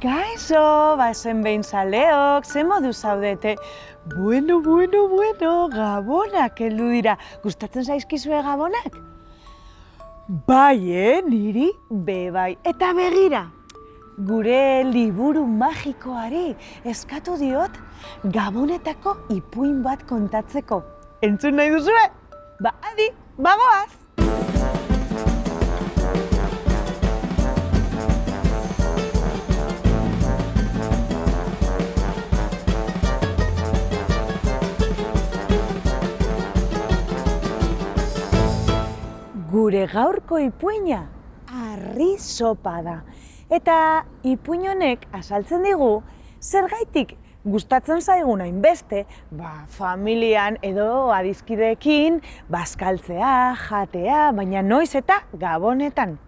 Kaixo, bazen behin zaleok, ze modu zaudete? Bueno, gabonak heldu dira. Gustatzen zaizkizue gabonak? Bai, niri bai. Eta begira, gure liburu magikoari eskatu diot gabonetako ipuin bat kontatzeko. Entzun nahi duzue? Ba, adi, bagoaz! Gure gaurko ipuina harri sopa da. Eta ipuin honek azaltzen digu zergaitik gustatzen zaigun hainbeste, familian edo adiskideekin bazkaltzea, jatea, baina noiz eta gabonetan.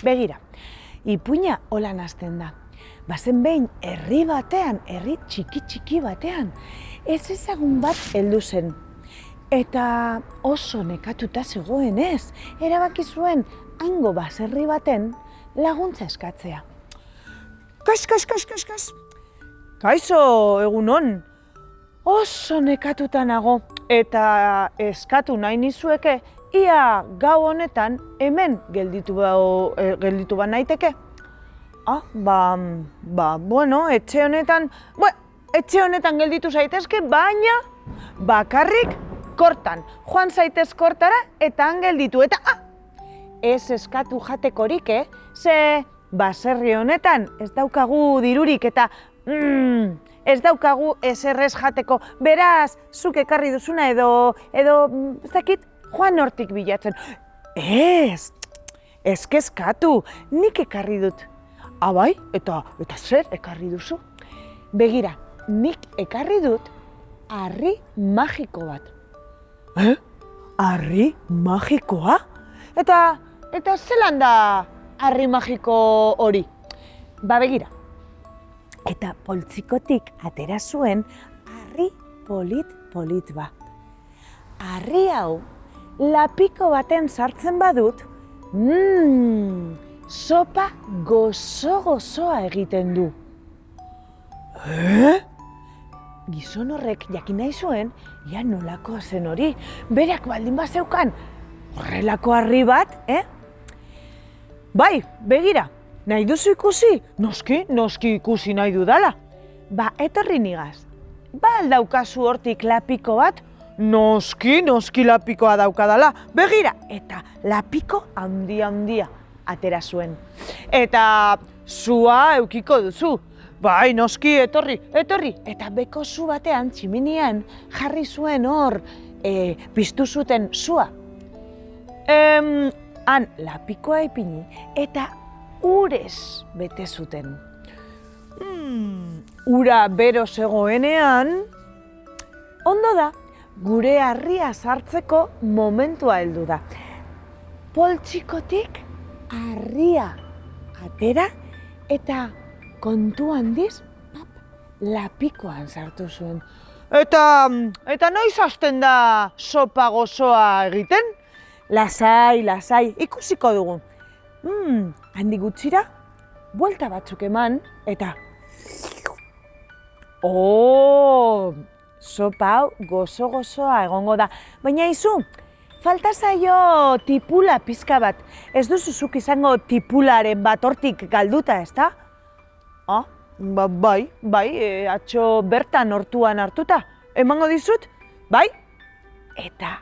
Begira, ipuina holan hasten da. Bazen behin herri batean, herri txiki batean, ez ezagun bat heldu zen. Eta oso nekatuta zegoenez, erabaki zuen hango baserri baten laguntza eskatzea. Kas! Kaixo, egunon. Oso nekatuta nago eta eskatu nahi nizueke ia gau honetan hemen gelditu ba naiteke. Etxe honetan gelditu zaitezke, baina bakarrik kortan. Joan zaitez kortara eta han gelditu. Eta ez eskatu jatekorik, ze baserri honetan ez daukagu dirurik eta ez daukagu eserrez jateko. Beraz, zuk ekarri duzuna edo ez dakit, joan hortik bilatzen. Ez kezkatu, nik ekarri dut. Bai, eta zer ekarri duzu? Begira, nik ekarri dut harri magiko bat. Harri magikoa? Eta zelan da harri magiko hori? Begira. Eta poltsikotik atera zuen harri polit bat. Harri hau lapiko baten sartzen badut, sopa gozoa egiten du. Gizon horrek jakin nahi zuen, ia nolakoa zen hori. Berak baldin bazeukan horrelako harri bat, Bai, begira, nahi duzu ikusi? Noski ikusi nahi dudala. Etorri nigaz. Aldaukazu hortik lapiko bat? Noski lapikoa daukadala. Begira, eta lapiko handia atera zuen. Eta sua eukiko duzu. Bai, noski, etorri. Eta beko zu batean, tximinian, jarri zuen hor, piztu zuten sua. Han lapikoa ipini eta urez bete zuten. Ura bero zegoenean, ondo da, gure harria sartzeko momentua heldu da. Poltsikotik harria atera eta kontu handiz, lapikoan sartu zuen. Eta noiz hasten da sopa gozoa egiten? Lasai, ikusiko dugu. Handik gutxira, buelta batzuk eman, eta sopa hau gozoa egongo da. Baina izu, falta zaio tipula pizka bat. Ez duzuzuk izango tipularen bat hortik galduta, ezta? Bai, atxo bertan hortuan hartuta. Emango dizut? Bai? Eta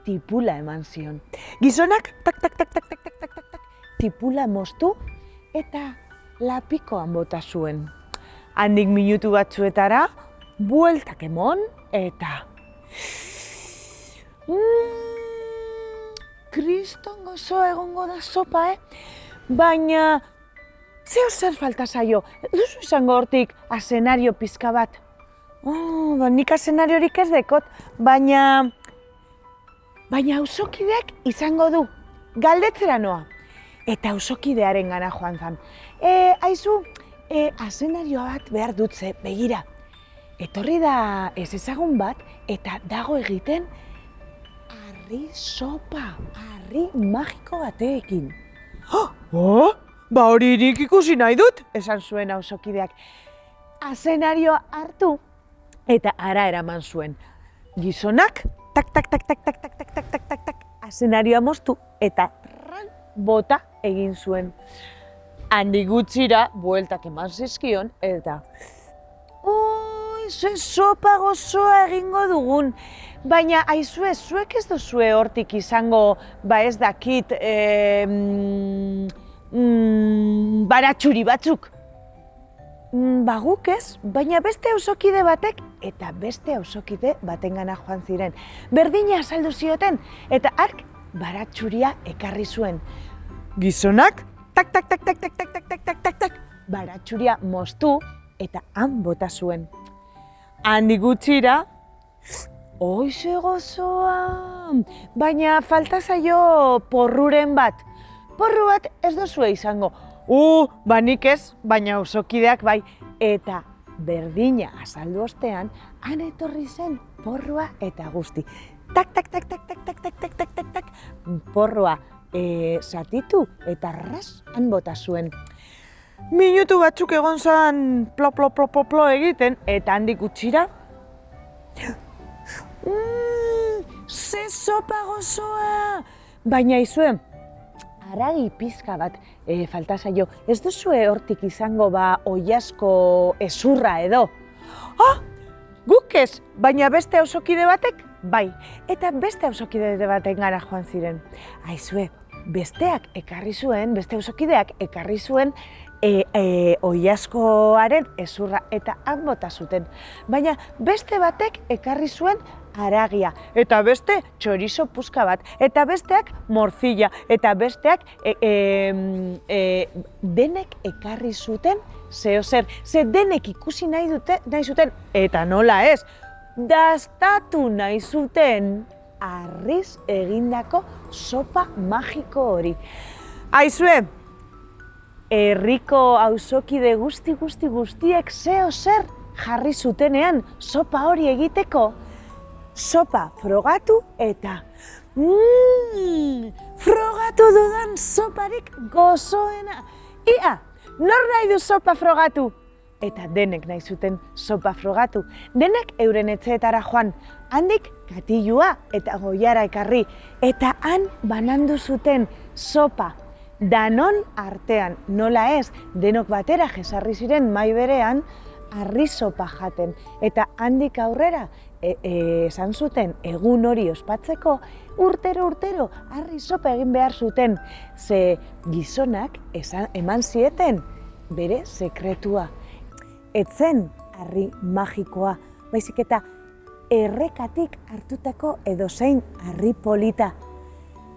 tipula eman zion. Gizonak, tak, tipula moztu eta lapikoan bota zuen. Handik minutu batzuetara, bueltak emon eta kriston gozoa egongo da sopa, Baina, zer falta zaio? Duzu izango hortik azenario pizka bat? Nik azenariorik ez dekot, baina auzokideak izango du, galdetzera noa. Eta auzokidearen gana joan zan. Aizu, azenarioa bat behar dutze, begira. Etorri da ez ezagun bat, eta dago egiten harri sopa, harri magiko batekin. Ba hori nik ikusi nahi dut, esan zuen auzokideak. Azenarioa hartu eta ara eraman zuen. Gizonak, tak, tak, tak, tak, tak, tak, tak, tak, tak, tak, tak, azenarioa moztu eta ran bota egin zuen. Handik gutxira, bueltak eman zizkion eta oi, ze sopa gozoa egingo dugun. Baina, aizue, zuek ez duzue hortik izango, ba ez dakit, baratxuri batzuk. Ba guk ez, baina beste auzokide batek eta beste auzokide batengana joan ziren. Berdina azaldu zioten eta hark baratxuria ekarri zuen. Gizonak, tak, tak, tak, tak, tak, tak, tak, tak, tak, tak, tak, baratxuria moztu eta han bota zuen. Handik gutxira, oi ze gozoa, baina falta zaio porruren bat. Porru bat ez duzue izango. Ba nik ez, baina auzokideak bai. Eta berdina azaldu ostean, han etorri zen porrua eta guzti. Tak, tak, tak, tak, tak, tak, tak, tak, tak, tak, tak, porrua zatitu eta ras han bota zuen. Minutu batzuk egon zen plo, plo, plo, plo, plo egiten, eta handik gutxira. Ze sopa gozoa! Baina izue, haragi pizka bat falta zaio. Ez duzue hortik izango ba oilasko ezurra edo? Guk ez, baina beste auzokide batek, bai. Eta beste auzokide baten gara joan ziren. Aizue, besteak ekarri zuen, beste auzokideak ekarri zuen oilaskoaren ezurra eta han bota zuten. Baina beste batek ekarri zuen haragia, eta beste txorizo puska bat, eta besteak morcilla, eta besteak denek ekarri zuten zeozer. Ze denek ikusi nahi zuten, eta nola ez, dastatu nahi zuten harriz egindako sopa magiko hori. Aizue, herriko auzokide guztiek zeozer jarri zutenean sopa hori egiteko. Sopa frogatu eta frogatu dudan soparik gozoena. Ia, nor nahi du sopa frogatu? Eta denek nahi zuten sopa frogatu. Denek euren etxeetara joan, handik katilua eta goiara ekarri. Eta han banandu zuten sopa. Danon artean, nola ez, denok batera jesarri ziren mai berean, harri sopa jaten. Eta handik aurrera, esan zuten egun hori ospatzeko, urtero harri sopa egin behar zuten. Ze gizonak eman zieten bere sekretua. Etzen harri magikoa, baizik eta errekatik hartutako edozein harri polita.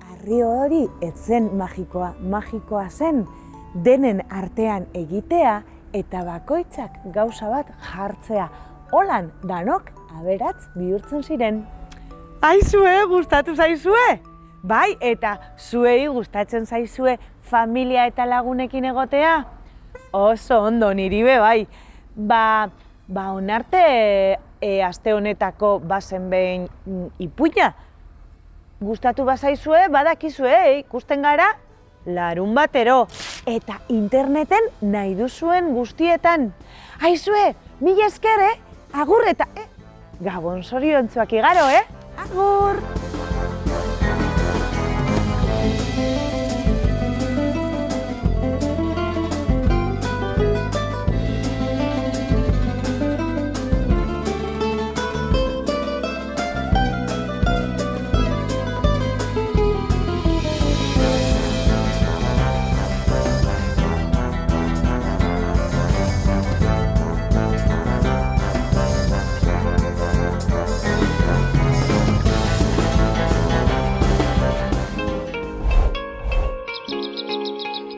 Harri hori etzen magikoa, magikoa zen denen artean egitea eta bakoitzak gauza bat jartzea. Holan danok aberats bihurtzen ziren. Aizue, gustatu zaizue? Bai, eta zuei gustatzen zaizue familia eta lagunekin egotea? Oso ondo, niri be bai. Ba onarte aste honetako bazen behin ipuina. Gustatu bazaizue, badakizue, ikusten gara larunbatero. Eta interneten nahi duzuen guztietan. Aizue, mila esker, agur eta Gabon zoriontsuak igaro, agur!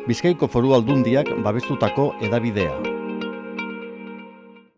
Bizkaiko Foru Aldundiak babestutako hedabidea.